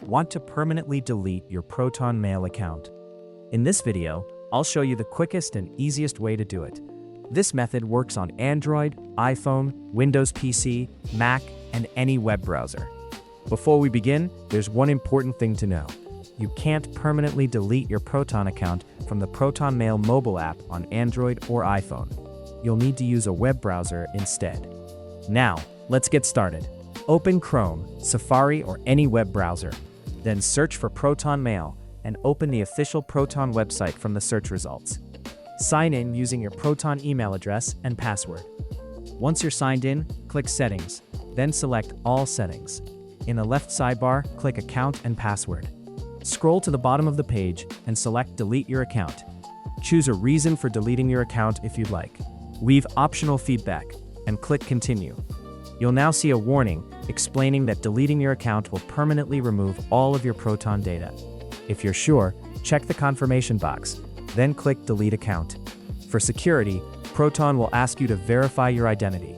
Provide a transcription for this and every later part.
Want to permanently delete your ProtonMail account? In this video, I'll show you the quickest and easiest way to do it. This method works on Android, iPhone, Windows PC, Mac, and any web browser. Before we begin, there's one important thing to know. You can't permanently delete your Proton account from the ProtonMail mobile app on Android or iPhone. You'll need to use a web browser instead. Now, let's get started. Open Chrome, Safari, or any web browser. Then search for ProtonMail and open the official Proton website from the search results. Sign in using your Proton email address and password. Once you're signed in, click Settings, then select All Settings. In the left sidebar, click Account and Password. Scroll to the bottom of the page and select Delete your account. Choose a reason for deleting your account if you'd like. Leave optional feedback and click Continue. You'll now see a warning explaining that deleting your account will permanently remove all of your Proton data. If you're sure, check the confirmation box, then click Delete Account. For security, Proton will ask you to verify your identity.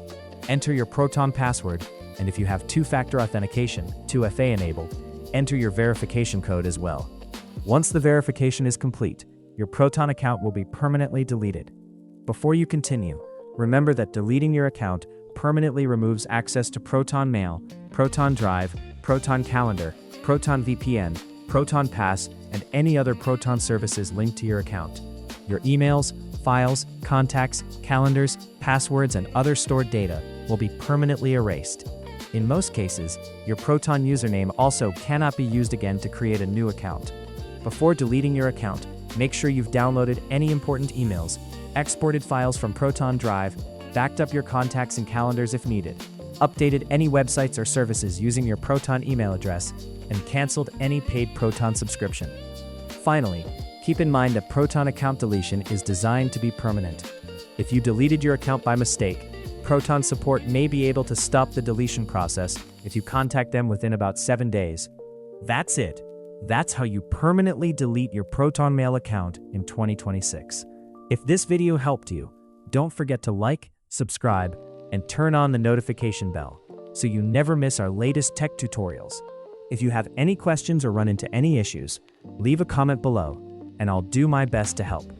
Enter your Proton password, and if you have two-factor authentication, 2FA enabled, enter your verification code as well. Once the verification is complete, your Proton account will be permanently deleted. Before you continue, remember that deleting your account permanently removes access to ProtonMail, Proton Drive, Proton Calendar, Proton VPN, Proton Pass, and any other Proton services linked to your account. Your emails, files, contacts, calendars, passwords, and other stored data will be permanently erased. In most cases, your Proton username also cannot be used again to create a new account. Before deleting your account, make sure you've downloaded any important emails, exported files from Proton Drive, backed up your contacts and calendars if needed, updated any websites or services using your Proton email address, and canceled any paid Proton subscription. Finally, keep in mind that Proton account deletion is designed to be permanent. If you deleted your account by mistake, Proton support may be able to stop the deletion process if you contact them within about 7 days. That's it. That's how you permanently delete your ProtonMail account in 2026. If this video helped you, don't forget to like, subscribe, and turn on the notification bell so you never miss our latest tech tutorials. If you have any questions or run into any issues, leave a comment below, and I'll do my best to help.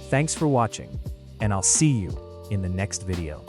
Thanks for watching, and I'll see you in the next video.